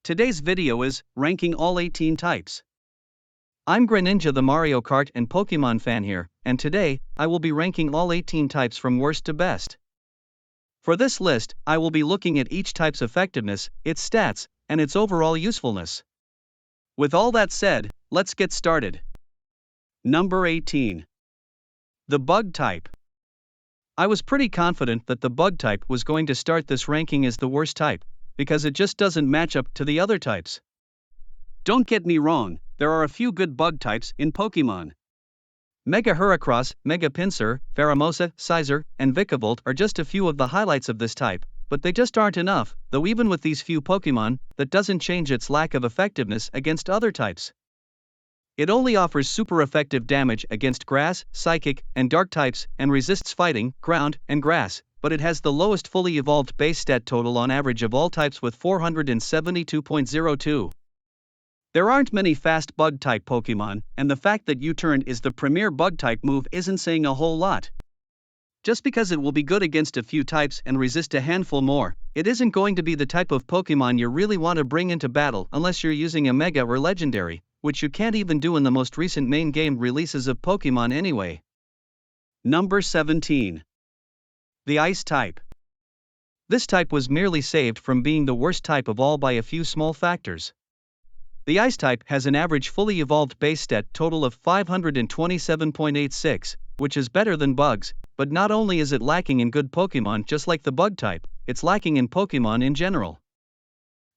Today's video is ranking all 18 types. I'm Greninja, the Mario Kart and Pokemon fan here, and today, I will be ranking all 18 types from worst to best. For this list, I will be looking at each type's effectiveness, its stats, and its overall usefulness. With all that said, let's get started. Number 18. The Bug type. I was pretty confident that the Bug type was going to start this ranking as the worst type, because it just doesn't match up to the other types. Don't get me wrong, there are a few good bug types in Pokemon. Mega Heracross, Mega Pinsir, Pheromosa, Scizor, and Vikavolt are just a few of the highlights of this type, but they just aren't enough, though even with these few Pokemon, that doesn't change its lack of effectiveness against other types. It only offers super effective damage against Grass, Psychic, and Dark types, and resists Fighting, Ground, and Grass, but it has the lowest fully evolved base stat total on average of all types with 472.02. There aren't many fast bug-type Pokemon, and the fact that U-Turn is the premier bug-type move isn't saying a whole lot. Just because it will be good against a few types and resist a handful more, it isn't going to be the type of Pokemon you really want to bring into battle unless you're using a Mega or Legendary, which you can't even do in the most recent main game releases of Pokemon anyway. Number 17. The Ice type. This type was merely saved from being the worst type of all by a few small factors. The Ice type has an average fully evolved base stat total of 527.86, which is better than Bugs, but not only is it lacking in good Pokemon just like the Bug type, it's lacking in Pokemon in general.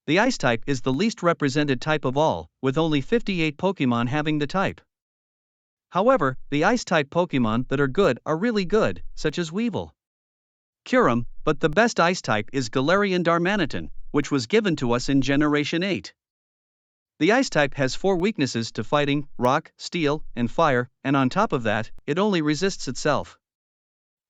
The Ice type is the least represented type of all, with only 58 Pokemon having the type. However, the Ice-type Pokemon that are good are really good, such as Weevil, Kyurem, but the best Ice type is Galarian Darmanitan, which was given to us in Generation 8. The Ice type has 4 weaknesses to Fighting, Rock, Steel, and Fire, and on top of that, it only resists itself.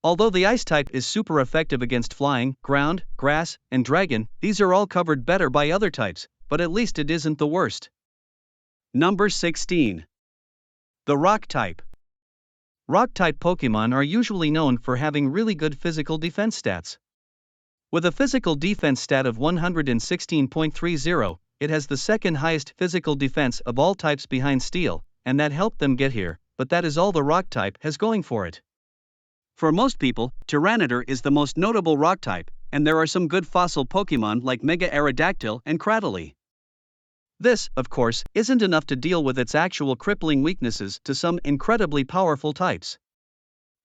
Although the Ice type is super effective against Flying, Ground, Grass, and Dragon, these are all covered better by other types, but at least it isn't the worst. Number 16. The Rock type. Rock-type Pokemon are usually known for having really good physical defense stats. With a physical defense stat of 116.30, it has the second highest physical defense of all types behind Steel, and that helped them get here, but that is all the Rock type has going for it. For most people, Tyranitar is the most notable Rock type, and there are some good fossil Pokemon like Mega Aerodactyl and Cradily. This, of course, isn't enough to deal with its actual crippling weaknesses to some incredibly powerful types.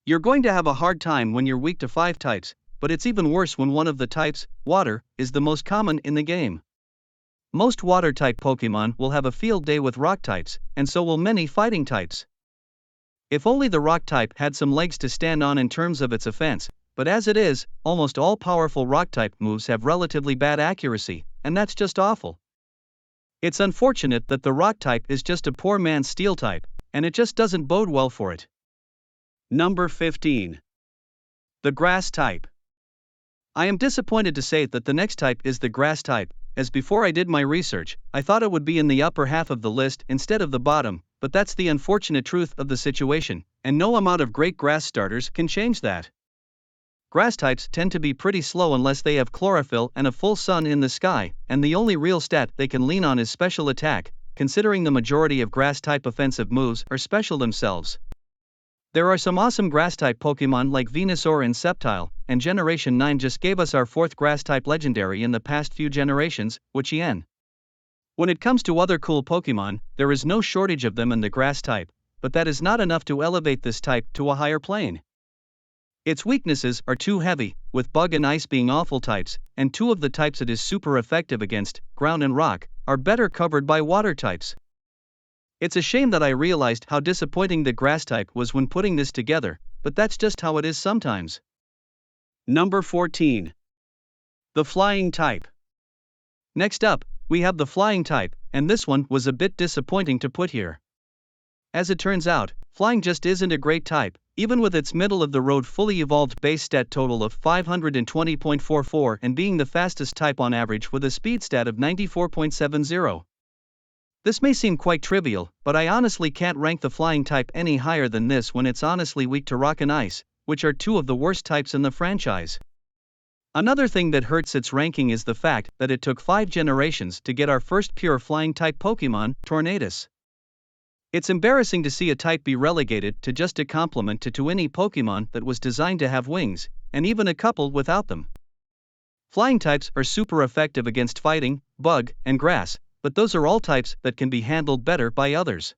You're going to have a hard time when you're weak to 5 types, but it's even worse when one of the types, Water, is the most common in the game. Most Water-type Pokemon will have a field day with Rock types, and so will many Fighting types. If only the Rock type had some legs to stand on in terms of its offense, but as it is, almost all powerful Rock-type moves have relatively bad accuracy, and that's just awful. It's unfortunate that the Rock type is just a poor man's Steel type, and it just doesn't bode well for it. Number 15. The Grass type. I am disappointed to say that the next type is the Grass type, as before I did my research, I thought it would be in the upper half of the list instead of the bottom, but that's the unfortunate truth of the situation, and no amount of great grass starters can change that. Grass types tend to be pretty slow unless they have chlorophyll and a full sun in the sky, and the only real stat they can lean on is special attack, considering the majority of grass-type offensive moves are special themselves. There are some awesome grass-type Pokemon like Venusaur and Sceptile, and Generation 9 just gave us our 4th grass-type legendary in the past few generations, Witchien. When it comes to other cool Pokemon, there is no shortage of them in the grass type, but that is not enough to elevate this type to a higher plane. Its weaknesses are too heavy, with Bug and Ice being awful types, and 2 of the types it is super effective against, Ground and Rock, are better covered by Water types. It's a shame that I realized how disappointing the Grass type was when putting this together, but that's just how it is sometimes. Number 14. The Flying type. Next up, we have the Flying type, and this one was a bit disappointing to put here. As it turns out, Flying just isn't a great type, even with its middle-of-the-road fully evolved base stat total of 520.44 and being the fastest type on average with a speed stat of 94.70. This may seem quite trivial, but I honestly can't rank the Flying type any higher than this when it's honestly weak to Rock and Ice, which are 2 of the worst types in the franchise. Another thing that hurts its ranking is the fact that it took 5 generations to get our first pure flying type Pokemon, Tornadus. It's embarrassing to see a type be relegated to just a complement to any Pokemon that was designed to have wings, and even a couple without them. Flying types are super effective against fighting, bug, and grass, but those are all types that can be handled better by others.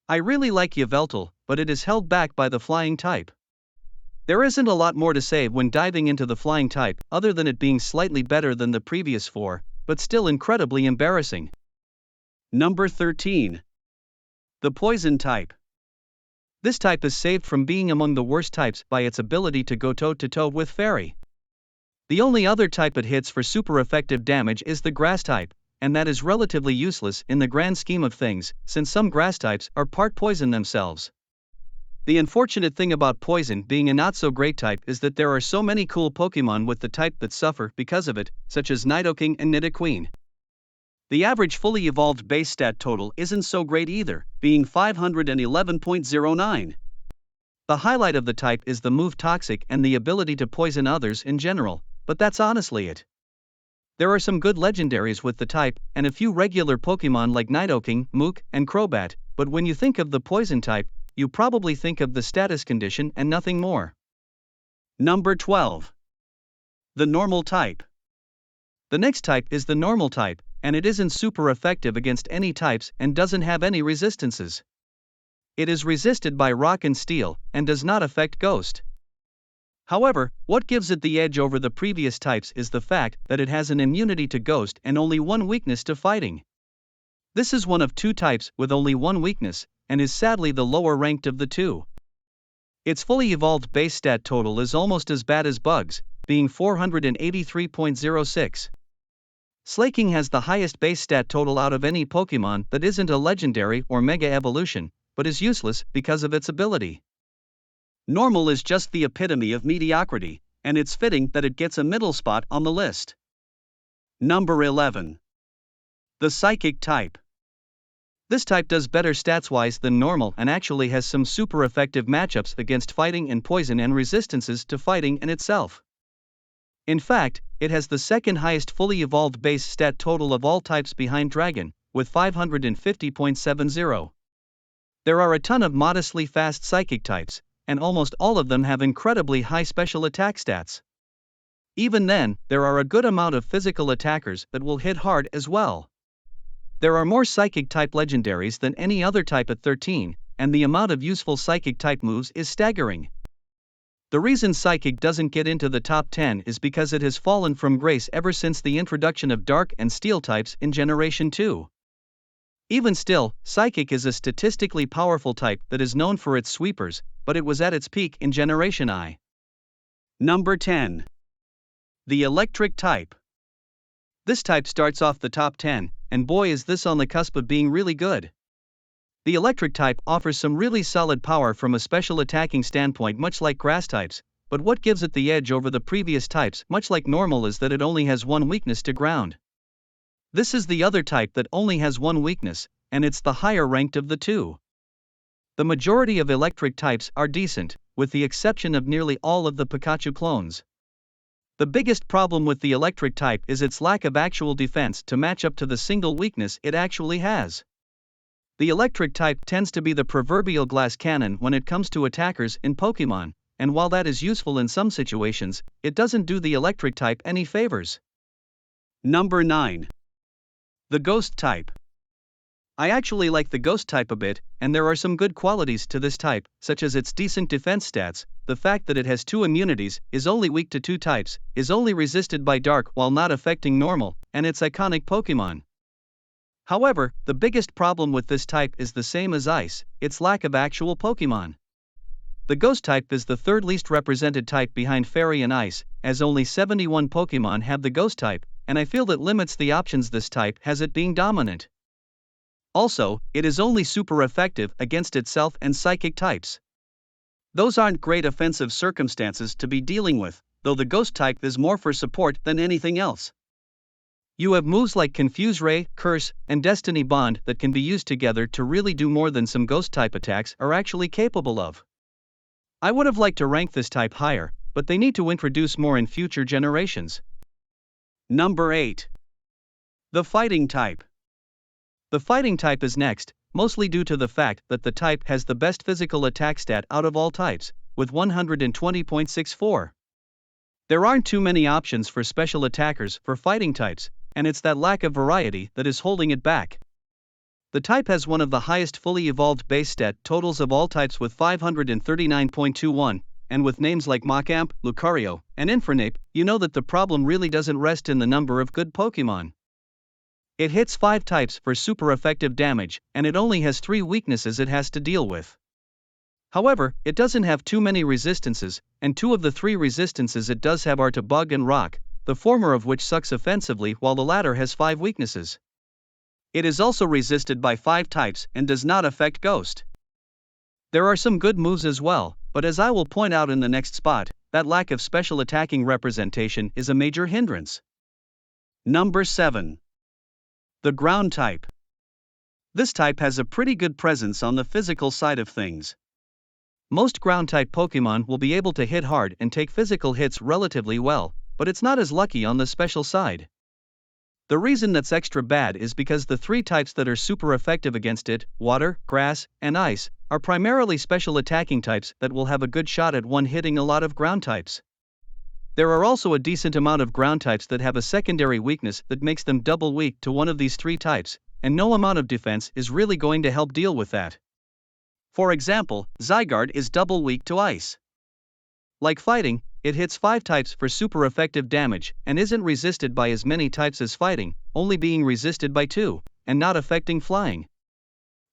I really like Yveltal, but it is held back by the flying type. There isn't a lot more to say when diving into the flying type other than it being slightly better than the previous 4, but still incredibly embarrassing. Number 13. The poison type. This type is saved from being among the worst types by its ability to go toe-to-toe with Fairy. The only other type it hits for super effective damage is the grass type, and that is relatively useless in the grand scheme of things, since some grass types are part poison themselves. The unfortunate thing about poison being a not-so-great type is that there are so many cool Pokemon with the type that suffer because of it, such as Nidoking and Nidoqueen. The average fully evolved base stat total isn't so great either, being 511.09. The highlight of the type is the move Toxic and the ability to poison others in general, but that's honestly it. There are some good legendaries with the type, and a few regular Pokemon like Nidoking, Mook, and Crobat, but when you think of the poison type, you probably think of the status condition and nothing more. Number 12. The normal type. The next type is the normal type, and it isn't super effective against any types and doesn't have any resistances. It is resisted by rock and steel, and does not affect ghost. However, what gives it the edge over the previous types is the fact that it has an immunity to ghost and only one weakness to fighting. This is one of 2 types with only one weakness, and is sadly the lower ranked of the 2. Its fully evolved base stat total is almost as bad as Bug's, being 483.06. Slaking has the highest base stat total out of any Pokemon that isn't a legendary or mega evolution, but is useless because of its ability. Normal is just the epitome of mediocrity, and it's fitting that it gets a middle spot on the list. Number 11. The Psychic type. This type does better stats-wise than normal and actually has some super effective matchups against fighting and poison and resistances to fighting in itself. In fact, it has the second highest fully evolved base stat total of all types behind Dragon, with 550.70. There are a ton of modestly fast Psychic types, and almost all of them have incredibly high special attack stats. Even then, there are a good amount of physical attackers that will hit hard as well. There are more Psychic type legendaries than any other type at 13, and the amount of useful Psychic type moves is staggering. The reason Psychic doesn't get into the top 10 is because it has fallen from grace ever since the introduction of Dark and Steel types in Generation 2. Even still, Psychic is a statistically powerful type that is known for its sweepers, but it was at its peak in Generation I. Number 10. The Electric type. This type starts off the top 10, and boy is this on the cusp of being really good. The Electric type offers some really solid power from a special attacking standpoint, much like grass types, but what gives it the edge over the previous types, much like normal, is that it only has one weakness to ground. This is the other type that only has one weakness, and it's the higher ranked of the 2. The majority of Electric types are decent, with the exception of nearly all of the Pikachu clones. The biggest problem with the Electric type is its lack of actual defense to match up to the single weakness it actually has. The Electric type tends to be the proverbial glass cannon when it comes to attackers in Pokemon, and while that is useful in some situations, it doesn't do the Electric type any favors. Number 9. The Ghost type. I actually like the Ghost type a bit, and there are some good qualities to this type, such as its decent defense stats, the fact that it has 2 immunities, is only weak to 2 types, is only resisted by Dark while not affecting normal, and its iconic Pokemon. However, the biggest problem with this type is the same as Ice, its lack of actual Pokemon. The Ghost type is the 3rd least represented type behind Fairy and Ice, as only 71 Pokemon have the Ghost type, and I feel that limits the options this type has, it being dominant. Also, it is only super effective against itself and Psychic types. Those aren't great offensive circumstances to be dealing with, though the Ghost type is more for support than anything else. You have moves like Confuse Ray, Curse, and Destiny Bond that can be used together to really do more than some Ghost type attacks are actually capable of. I would have liked to rank this type higher, but they need to introduce more in future generations. Number 8. The Fighting type. The Fighting type is next, mostly due to the fact that the type has the best physical attack stat out of all types, with 120.64. There aren't too many options for special attackers for fighting types, and it's that lack of variety that is holding it back. The type has one of the highest fully evolved base stat totals of all types with 539.21, and with names like Machamp, Lucario, and Infernape, you know that the problem really doesn't rest in the number of good Pokemon. It hits 5 types for super effective damage, and it only has 3 weaknesses it has to deal with. However, it doesn't have too many resistances, and 2 of the 3 resistances it does have are to Bug and Rock, the former of which sucks offensively while the latter has 5 weaknesses. It is also resisted by 5 types and does not affect Ghost. There are some good moves as well, but as I will point out in the next spot, that lack of special attacking representation is a major hindrance. Number 7. The Ground type. This type has a pretty good presence on the physical side of things. Most ground-type Pokemon will be able to hit hard and take physical hits relatively well, but it's not as lucky on the special side. The reason that's extra bad is because the 3 types that are super effective against it, water, grass, and ice, are primarily special attacking types that will have a good shot at one-hitting a lot of ground types. There are also a decent amount of ground types that have a secondary weakness that makes them double weak to one of these 3 types, and no amount of defense is really going to help deal with that. For example, Zygarde is double weak to ice. Like fighting, it hits 5 types for super effective damage and isn't resisted by as many types as fighting, only being resisted by 2, and not affecting flying.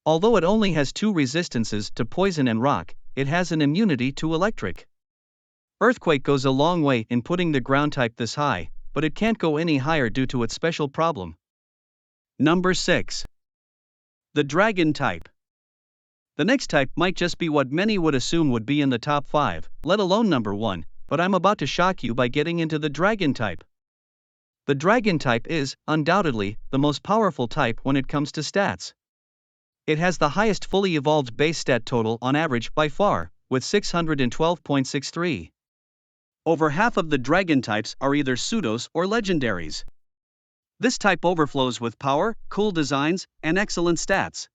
Although it only has 2 resistances to poison and rock, it has an immunity to electric. Earthquake goes a long way in putting the ground type this high, but it can't go any higher due to its special problem. Number 6. The Dragon type. The next type might just be what many would assume would be in the top 5, let alone number 1, but I'm about to shock you by getting into the Dragon type. The Dragon type is, undoubtedly, the most powerful type when it comes to stats. It has the highest fully evolved base stat total on average by far, with 612.63. Over half of the Dragon types are either pseudos or legendaries. This type overflows with power, cool designs, and excellent stats.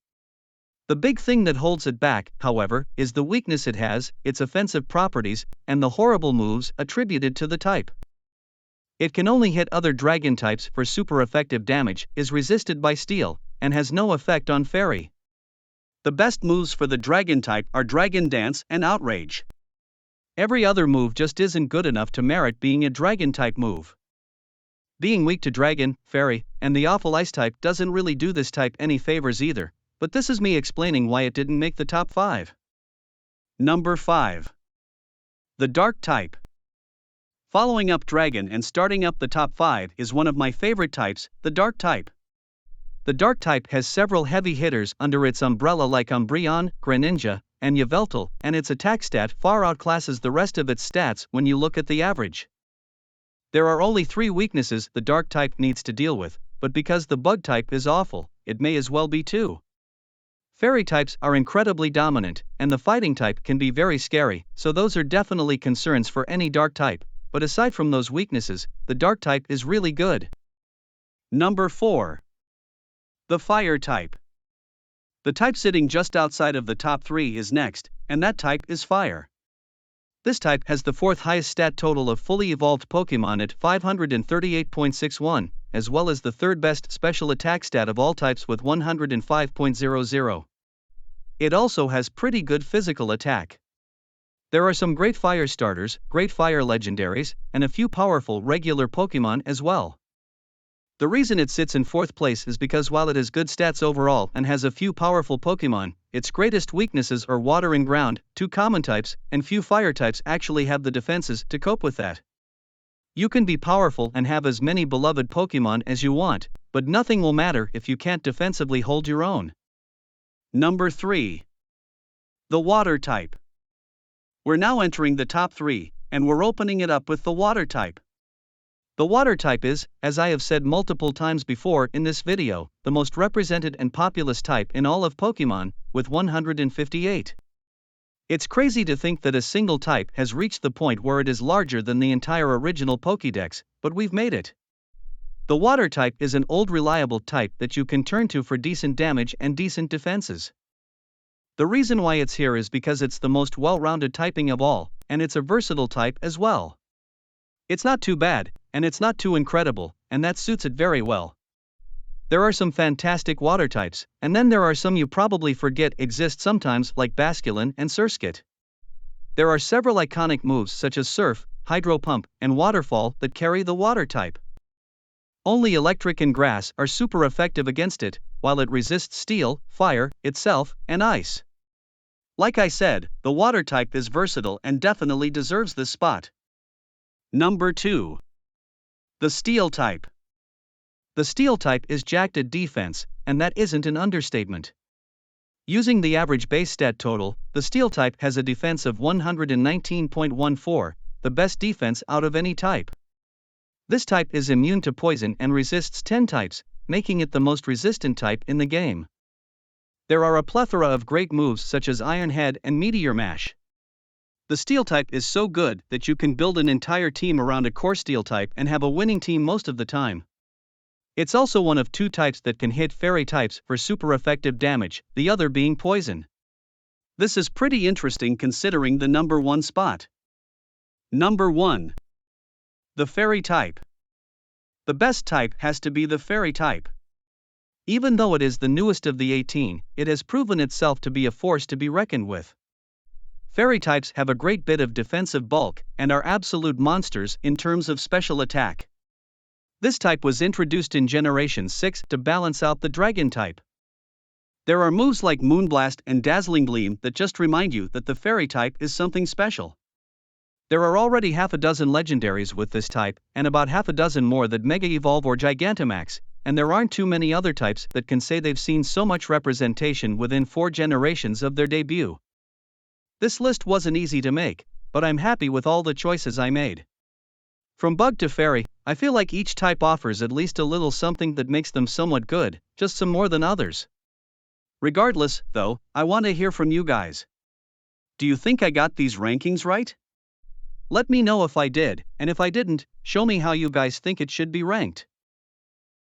The big thing that holds it back, however, is the weakness it has, its offensive properties, and the horrible moves attributed to the type. It can only hit other dragon types for super effective damage, is resisted by steel, and has no effect on fairy. The best moves for the dragon type are Dragon Dance and Outrage. Every other move just isn't good enough to merit being a dragon type move. Being weak to dragon, fairy, and the awful ice type doesn't really do this type any favors either. But this is me explaining why it didn't make the top 5. Number 5. The Dark type. Following up Dragon and starting up the top 5 is one of my favorite types, the Dark type. The Dark type has several heavy hitters under its umbrella like Umbreon, Greninja, and Yveltal, and its attack stat far outclasses the rest of its stats when you look at the average. There are only 3 weaknesses the Dark type needs to deal with, but because the Bug type is awful, it may as well be 2. Fairy types are incredibly dominant, and the Fighting type can be very scary, so those are definitely concerns for any Dark type, but aside from those weaknesses, the Dark type is really good. Number 4. The Fire type. The type sitting just outside of the top 3 is next, and that type is Fire. This type has the 4th highest stat total of fully evolved Pokemon at 538.61, as well as the 3rd best special attack stat of all types with 105.00. It also has pretty good physical attack. There are some great fire starters, great fire legendaries, and a few powerful regular Pokemon as well. The reason it sits in 4th place is because while it has good stats overall and has a few powerful Pokemon, its greatest weaknesses are water and ground, 2 common types, and few fire types actually have the defenses to cope with that. You can be powerful and have as many beloved Pokemon as you want, but nothing will matter if you can't defensively hold your own. Number 3. The Water type. We're now entering the top 3, and we're opening it up with the Water type. The Water type is, as I have said multiple times before in this video, the most represented and populous type in all of Pokemon, with 158. It's crazy to think that a single type has reached the point where it is larger than the entire original Pokédex, but we've made it. The water type is an old reliable type that you can turn to for decent damage and decent defenses. The reason why it's here is because it's the most well-rounded typing of all, and it's a versatile type as well. It's not too bad, and it's not too incredible, and that suits it very well. There are some fantastic water types, and then there are some you probably forget exist sometimes, like Basculin and Surskit. There are several iconic moves such as Surf, Hydro Pump, and Waterfall that carry the water type. Only Electric and Grass are super effective against it, while it resists Steel, Fire, itself, and Ice. Like I said, the water type is versatile and definitely deserves this spot. Number 2. The Steel type. The Steel type is jacked at defense, and that isn't an understatement. Using the average base stat total, the Steel type has a defense of 119.14, the best defense out of any type. This type is immune to poison and resists 10 types, making it the most resistant type in the game. There are a plethora of great moves such as Iron Head and Meteor Mash. The Steel type is so good that you can build an entire team around a core Steel type and have a winning team most of the time. It's also one of 2 types that can hit Fairy types for super effective damage, the other being Poison. This is pretty interesting considering the number 1 spot. Number 1. The Fairy type. The best type has to be the Fairy type. Even though it is the newest of the 18, it has proven itself to be a force to be reckoned with. Fairy types have a great bit of defensive bulk and are absolute monsters in terms of special attack. This type was introduced in Generation 6 to balance out the Dragon type. There are moves like Moonblast and Dazzling Gleam that just remind you that the Fairy type is something special. There are already half a dozen legendaries with this type, and about half a dozen more that Mega Evolve or Gigantamax, and there aren't too many other types that can say they've seen so much representation within 4 generations of their debut. This list wasn't easy to make, but I'm happy with all the choices I made. From Bug to Fairy, I feel like each type offers at least a little something that makes them somewhat good, just some more than others. Regardless, though, I want to hear from you guys. Do you think I got these rankings right? Let me know if I did, and if I didn't, show me how you guys think it should be ranked.